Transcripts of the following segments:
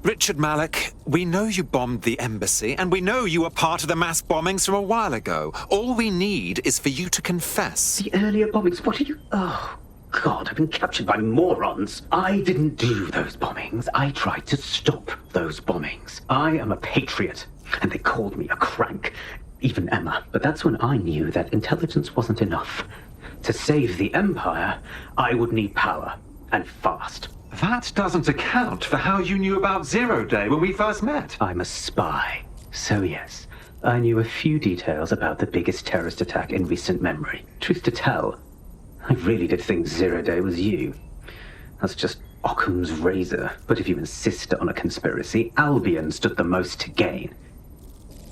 Richard Malik, we know you bombed the embassy, and we know you were part of the mass bombings from a while ago. All we need is for you to confess. The earlier bombings, what are you... Oh, God, I've been captured by morons. I didn't do those bombings. I tried to stop those bombings. I am a patriot, and they called me a crank. Even Emma. But that's when I knew that intelligence wasn't enough. To save the Empire, I would need power, and fast. That doesn't account for how you knew about Zero Day when we first met. I'm a spy. So yes, I knew a few details about the biggest terrorist attack in recent memory. Truth to tell, I really did think Zero Day was you. That's just Occam's razor. But if you insist on a conspiracy, Albion stood the most to gain.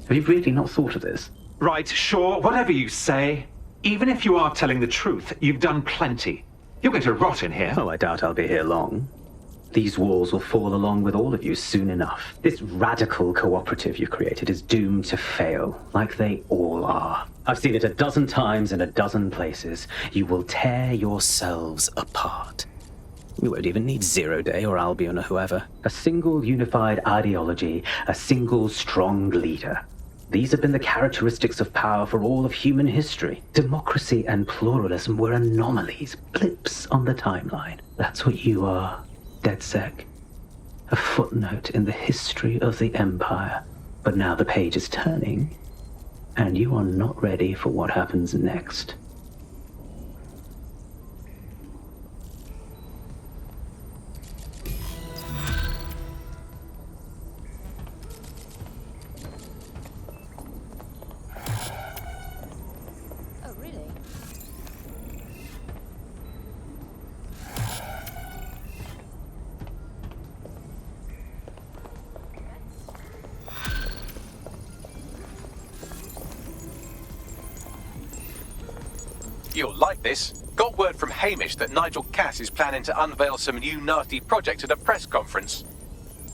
Have you really not thought of this? Right, sure, whatever you say. Even if you are telling the truth, you've done plenty. You're going to rot in here. Oh, I doubt I'll be here long. These walls will fall along with all of you soon enough. This radical cooperative you've created is doomed to fail, like they all are. I've seen it a dozen times in a dozen places. You will tear yourselves apart. You won't even need Zero Day or Albion or whoever. A single unified ideology, a single strong leader. These have been the characteristics of power for all of human history. Democracy and pluralism were anomalies, blips on the timeline. That's what you are, DedSec. A footnote in the history of the Empire. But now the page is turning, and you are not ready for what happens next. You'll like this. Got word from Hamish that Nigel Cass is planning to unveil some new nasty project at a press conference.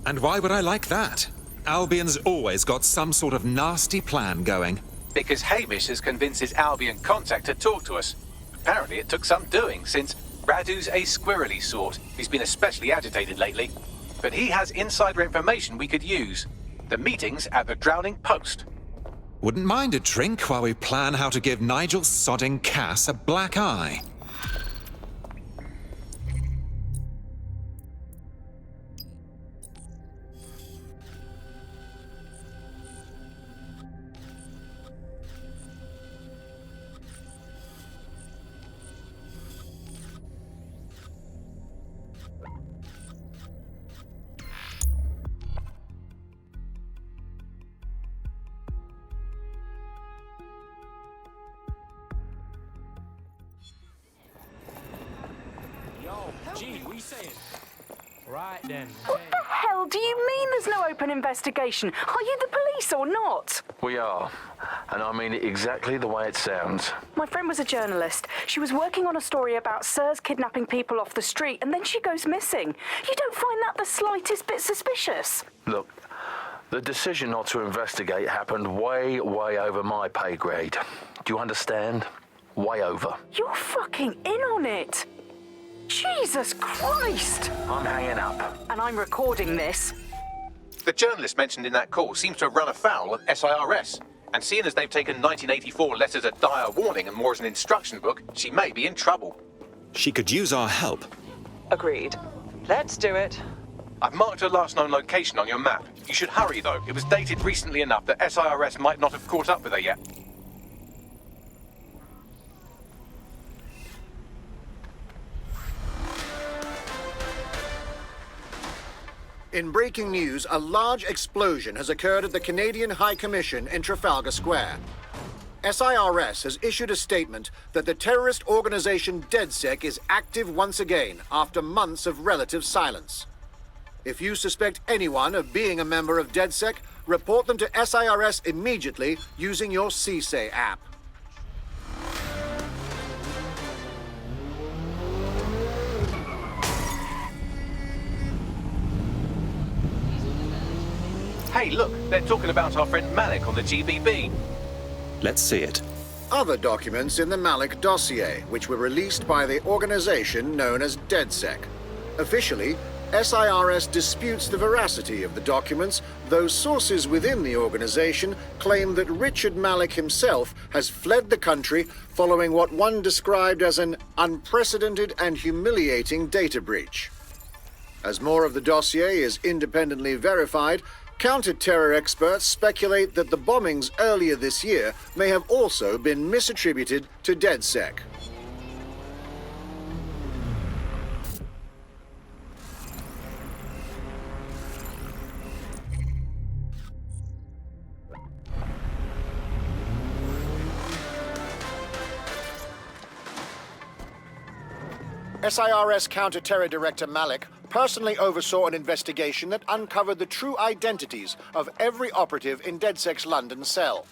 And why would I like that? Albion's always got some sort of nasty plan going. Because Hamish has convinced his Albion contact to talk to us. Apparently it took some doing, since Radu's a squirrely sort. He's been especially agitated lately. But he has insider information we could use. The meeting's at the Drowning Post. Wouldn't mind a drink while we plan how to give Nigel sodding Cass a black eye. Gee, what are you saying? Right then. What the hell do you mean there's no open investigation? Are you the police or not? We are. And I mean it exactly the way it sounds. My friend was a journalist. She was working on a story about Sirs kidnapping people off the street, and then she goes missing. You don't find that the slightest bit suspicious? Look, the decision not to investigate happened way over my pay grade. Do you understand? Way over. You're fucking in on it. Jesus Christ! I'm hanging up. And I'm recording this. The journalist mentioned in that call seems to have run afoul of SIRS. And seeing as they've taken 1984 less as a dire warning and more as an instruction book, she may be in trouble. She could use our help. Agreed. Let's do it. I've marked her last known location on your map. You should hurry, though. It was dated recently enough that SIRS might not have caught up with her yet. In breaking news, a large explosion has occurred at the Canadian High Commission in Trafalgar Square. SIRS has issued a statement that the terrorist organization DedSec is active once again after months of relative silence. If you suspect anyone of being a member of DedSec, report them to SIRS immediately using your CSAY app. Hey, look, they're talking about our friend Malik on the GBB. Let's see it. Other documents in the Malik dossier, which were released by the organization known as DedSec. Officially, SIRS disputes the veracity of the documents, though sources within the organization claim that Richard Malik himself has fled the country following what one described as an unprecedented and humiliating data breach. As more of the dossier is independently verified, counter-terror experts speculate that the bombings earlier this year may have also been misattributed to DedSec. SIRS Counter-Terror Director Malik personally oversaw an investigation that uncovered the true identities of every operative in DedSec's London cell.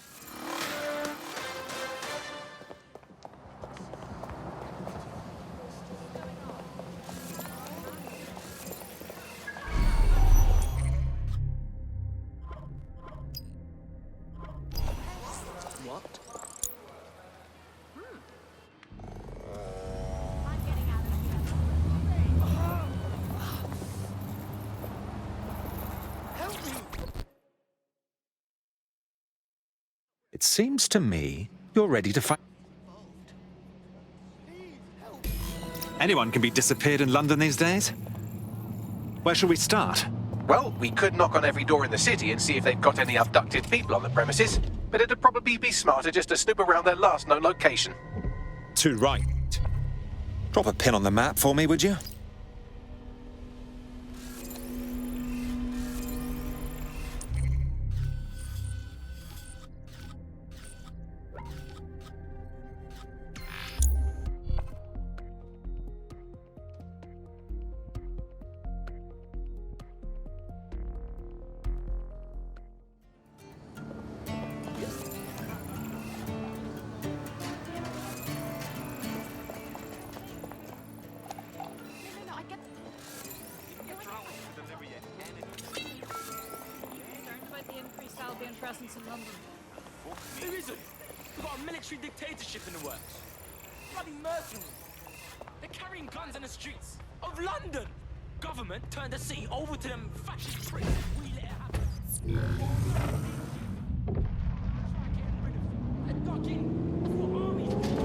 It seems to me you're ready to fight. Anyone can be disappeared in London these days. Where shall we start? Well, we could knock on every door in the city and see if they've got any abducted people on the premises, but it'd probably be smarter just to snoop around their last known location. Too right. Drop a pin on the map for me, would you? Presence in London. Who isn't? We've got a military dictatorship in the works. Bloody mercenaries. They're carrying guns in the streets of London. Government turned the city over to them fascist pricks. We let it happen. Try getting rid of them. They're ducking. That's what armies do.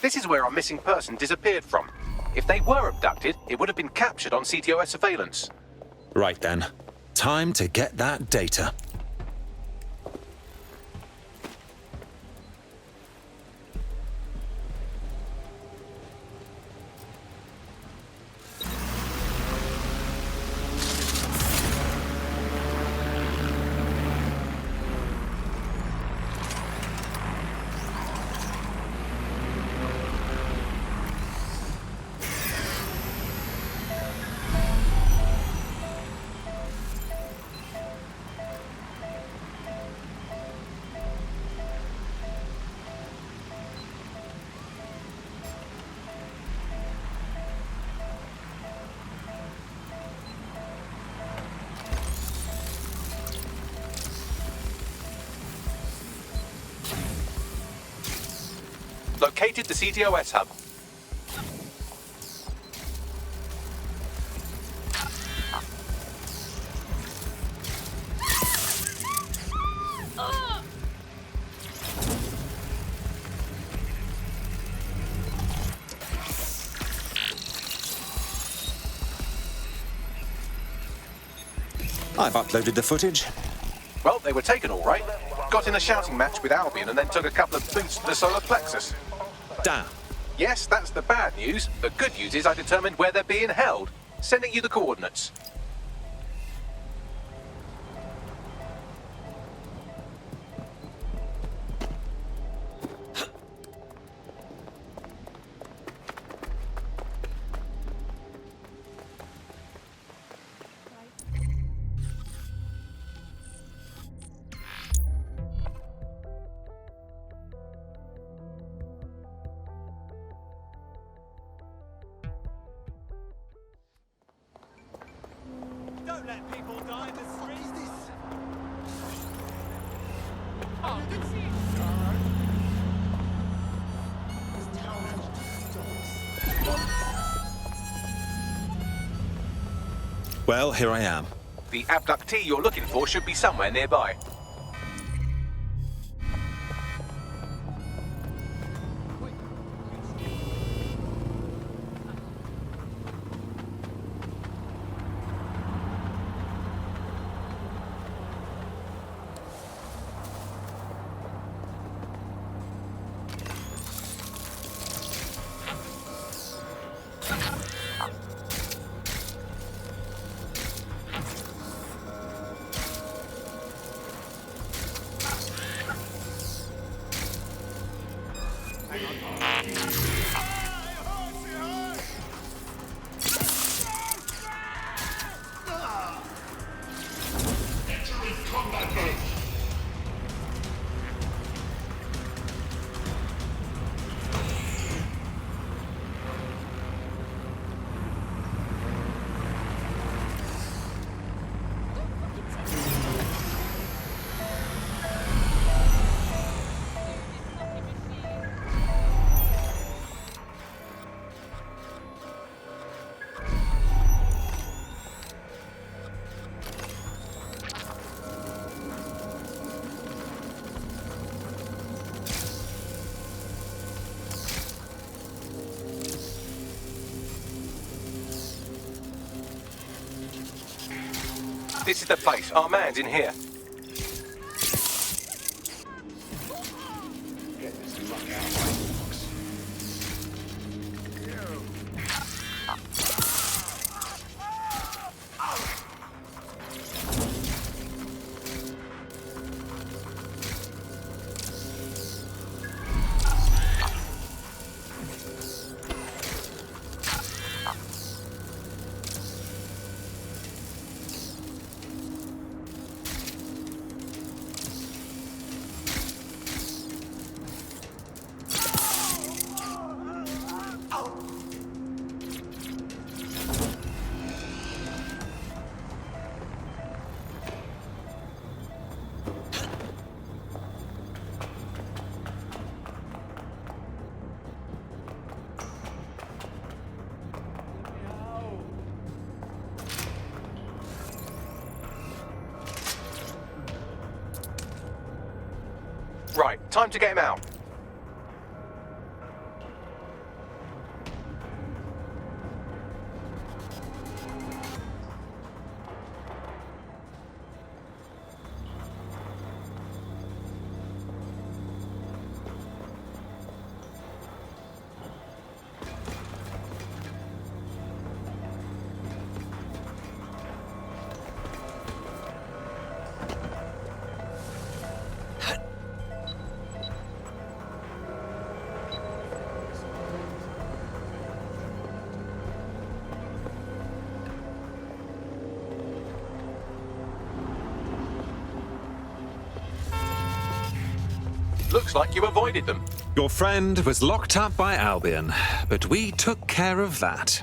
This is where our missing person disappeared from. If they were abducted, it would have been captured on CTOS surveillance. Right then. Time to get that data. Located the CTOS hub. I've uploaded the footage. Well, they were taken all right. Got in a shouting match with Albion and then took a couple of boots to the solar plexus. Damn. Yes, that's the bad news. The good news is I determined where they're being held. Sending you the coordinates. don't let people die in the streets. Well, here I am. The abductee you're looking for should be somewhere nearby. This is the place. Our man's in here. Right, time to get him out. Looks like you avoided them. Your friend was locked up by Albion, but we took care of that.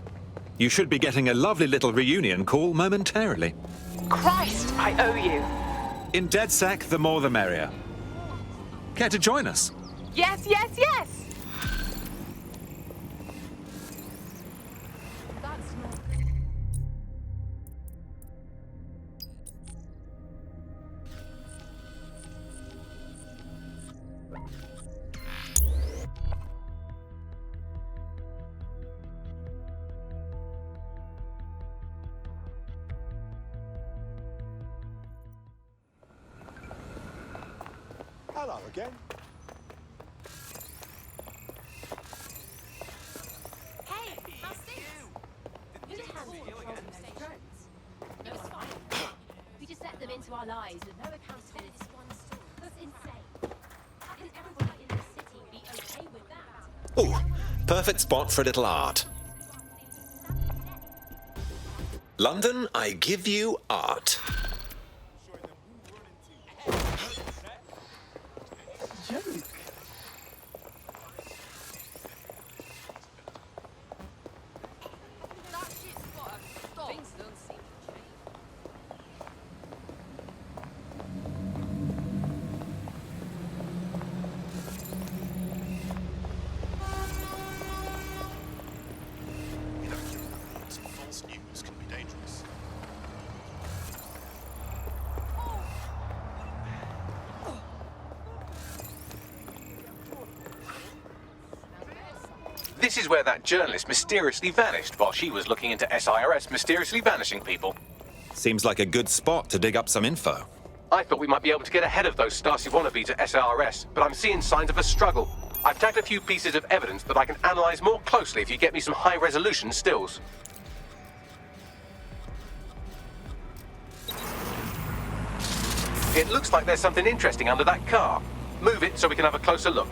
You should be getting a lovely little reunion call momentarily. Christ, I owe you. In DedSec, the more the merrier. Care to join us? Yes, yes, yes! Hello again. Hey, how's things? Who the hell is controlling those drones? No, it's fine. We just let them into our lives with no accountability. That's insane. How can everybody in this city be okay with that? Oh, perfect spot for a little art. London, I give you art. This is where that journalist mysteriously vanished while she was looking into SIRS mysteriously vanishing people. Seems like a good spot to dig up some info. I thought we might be able to get ahead of those Stasi wannabes at SIRS, but I'm seeing signs of a struggle. I've tagged a few pieces of evidence that I can analyze more closely if you get me some high-resolution stills. It looks like there's something interesting under that car. Move it so we can have a closer look.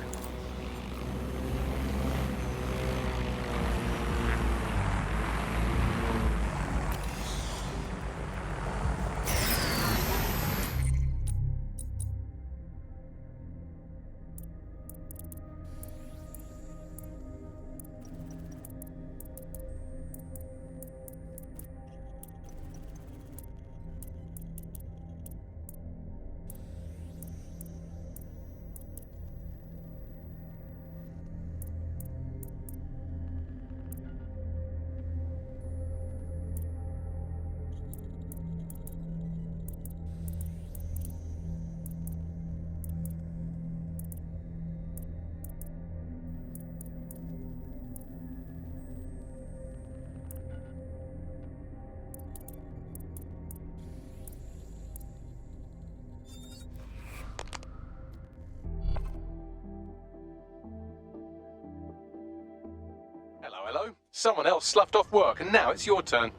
Hello. Someone else sloughed off work and now it's your turn.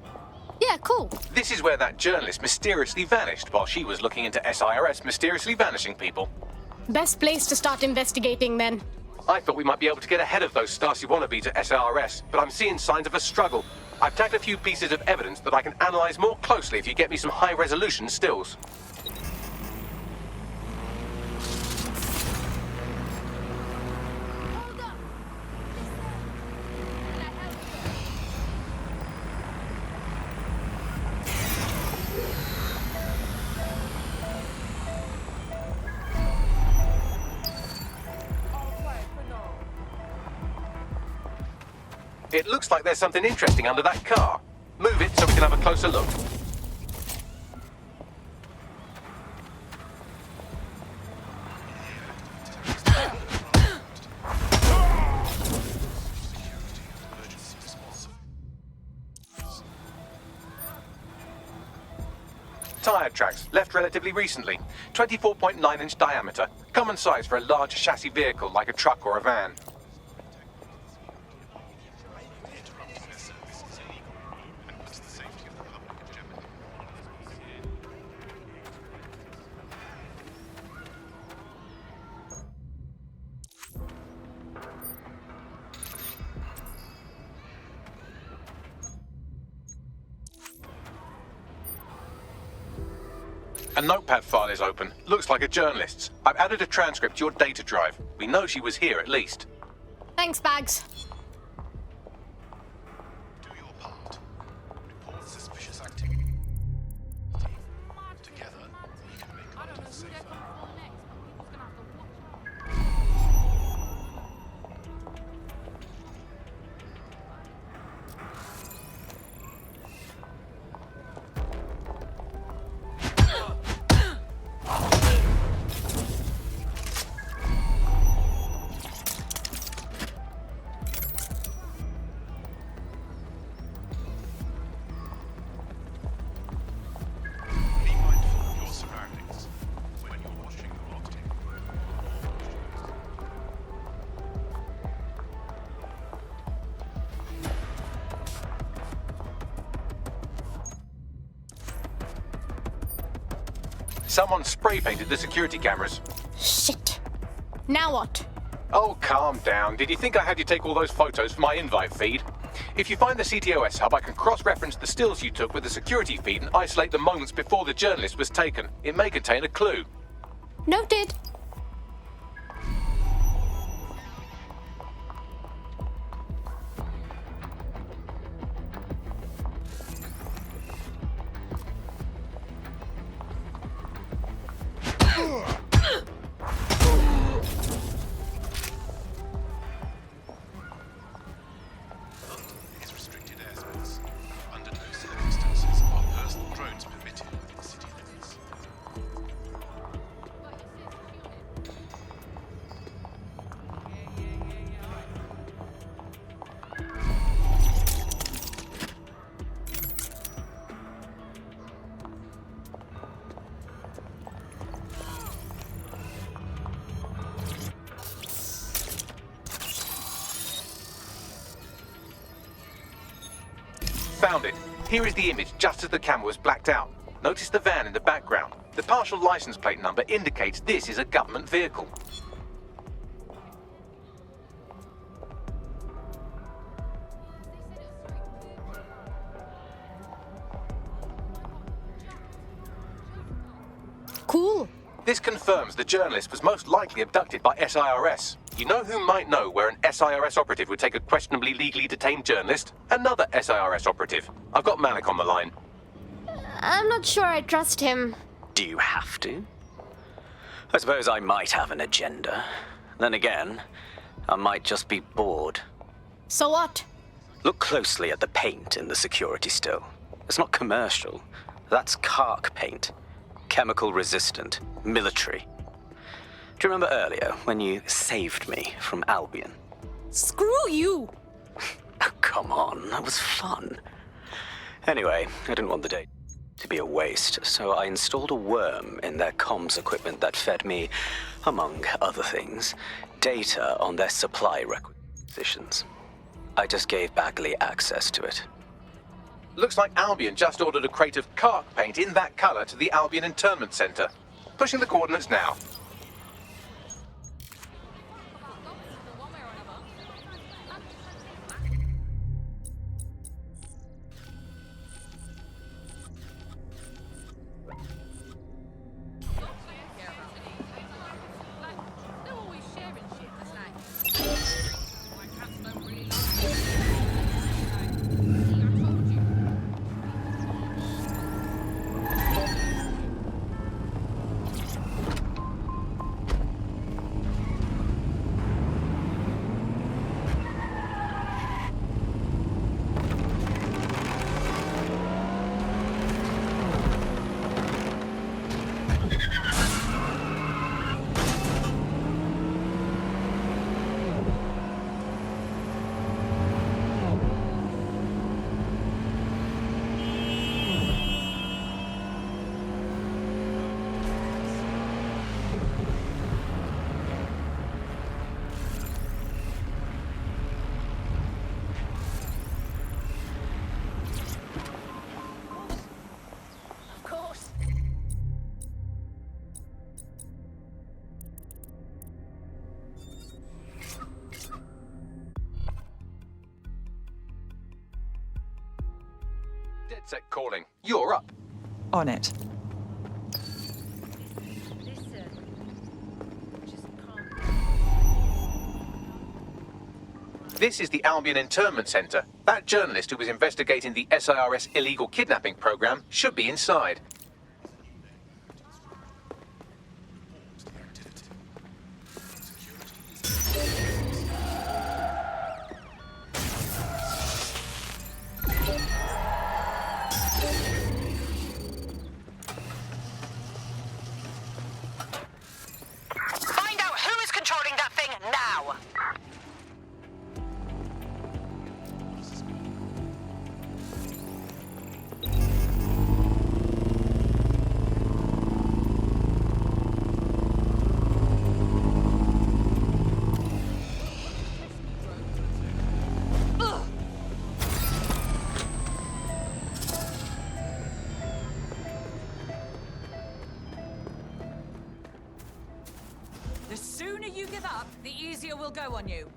Yeah, cool. This is where that journalist mysteriously vanished while she was looking into SIRS mysteriously vanishing people. Best place to start investigating, then. I thought we might be able to get ahead of those Stasi wannabes at SIRS, but I'm seeing signs of a struggle. I've tagged a few pieces of evidence that I can analyze more closely if you get me some high-resolution stills. It looks like there's something interesting under that car. Move it so we can have a closer look. Tyre tracks, left relatively recently. 24.9-inch diameter. Common size for a large chassis vehicle like a truck or a van. A notepad file is open. Looks like a journalist's. I've added a transcript to your data drive. We know she was here at least. Thanks, Bags. Do your part. Report suspicious activity. Together, we can make London safer. Be mindful of your surroundings when you're watching the log tape. Someone spray painted the security cameras. Shit. Now what? Oh, calm down. Did you think I had you take all those photos for my invite feed? If you find the CTOS hub, I can cross-reference the stills you took with the security feed and isolate the moments before the journalist was taken. It may contain a clue. Noted. Is restricted airspace. Under no circumstances are personal drones permitted within city limits. Found it. Here is the image just as the camera was blacked out. Notice the van in the background. The partial license plate number indicates this is a government vehicle. Cool. This confirms the journalist was most likely abducted by SIRS. You know who might know where an SIRS operative would take a questionably legally detained journalist? Another SIRS operative. I've got Malik on the line. I'm not sure I trust him. Do you have to? I suppose I might have an agenda. Then again, I might just be bored. So what? Look closely at the paint in the security still. It's not commercial. That's Kark paint. Chemical resistant. Military. Do you remember earlier when you saved me from Albion? Screw you! Oh, come on, that was fun. Anyway, I didn't want the date to be a waste, so I installed a worm in their comms equipment that fed me, among other things, data on their supply requisitions. I just gave Bagley access to it. Looks like Albion just ordered a crate of Kark paint in that colour to the Albion Internment Centre. Pushing the coordinates now. DedSec calling. You're up. On it. This is the Albion Internment Centre. That journalist who was investigating the SIRS illegal kidnapping program should be inside. Find out who is controlling that thing now! The sooner you give up, the easier we'll go on you.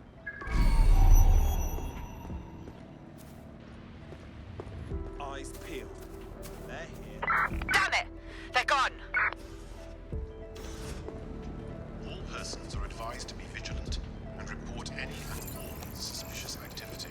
Eyes peeled. They're here. Damn it! They're gone! All persons are advised to be vigilant and report any and all suspicious activity.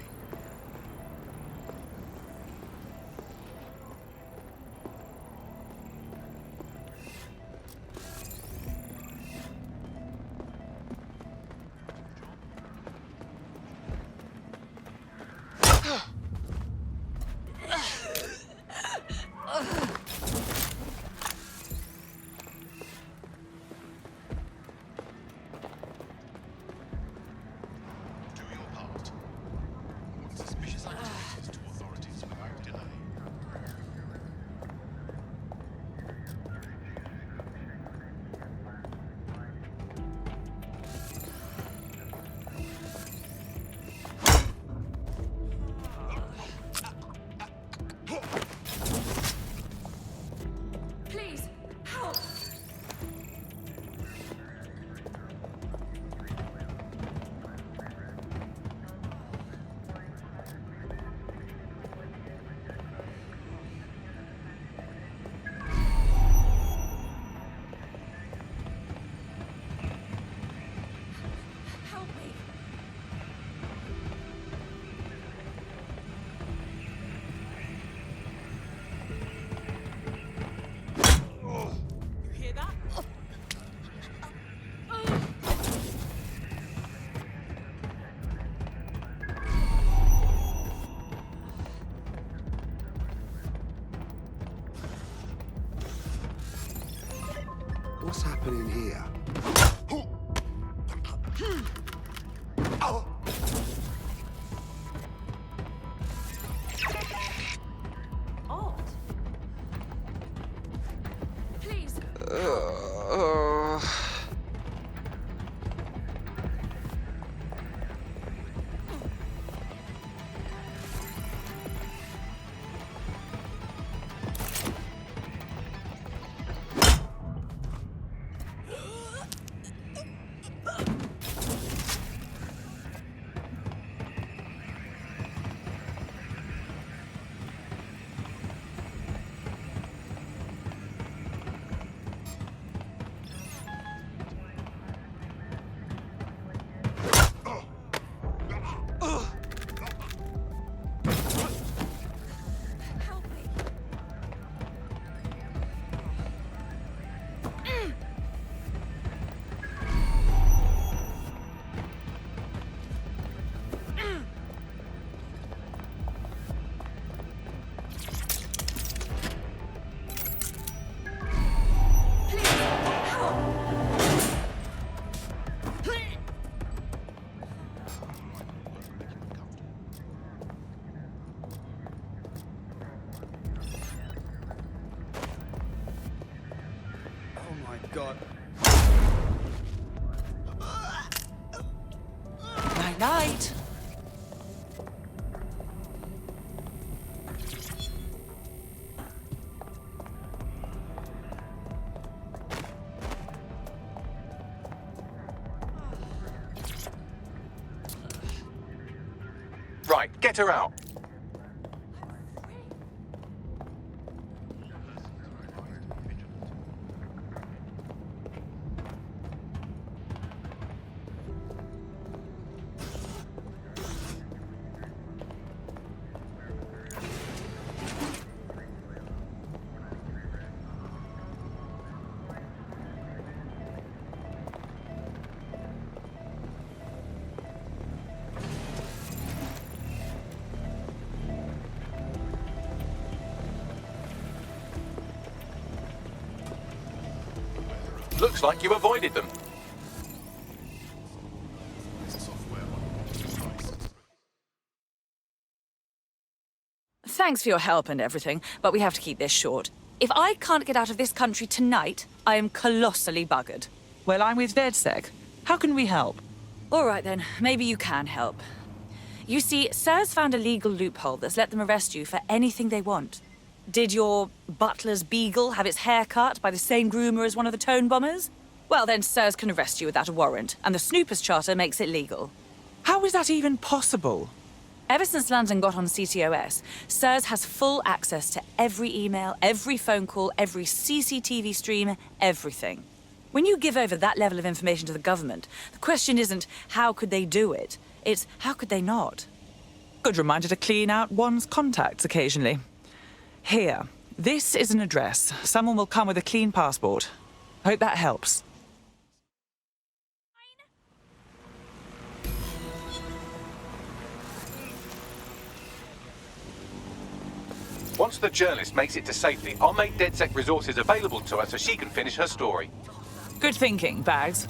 What's happening here? Odd. Please. God. Night night. Right, get her out. Looks like you avoided them. Thanks for your help and everything, but we have to keep this short. If I can't get out of this country tonight, I am colossally buggered. Well, I'm with DedSec. How can we help? All right then, maybe you can help. You see, SIR's found a legal loophole that's let them arrest you for anything they want. Did your butler's beagle have its hair cut by the same groomer as one of the tone bombers? Well, then SIRS can arrest you without a warrant, and the Snoopers Charter makes it legal. How is that even possible? Ever since London got on CTOS, SIRS has full access to every email, every phone call, every CCTV stream, everything. When you give over that level of information to the government, the question isn't how could they do it, it's how could they not? Good reminder to clean out one's contacts occasionally. Here, this is an address. Someone will come with a clean passport. Hope that helps. Once the journalist makes it to safety, I'll make DedSec resources available to her so she can finish her story. Good thinking, Bags.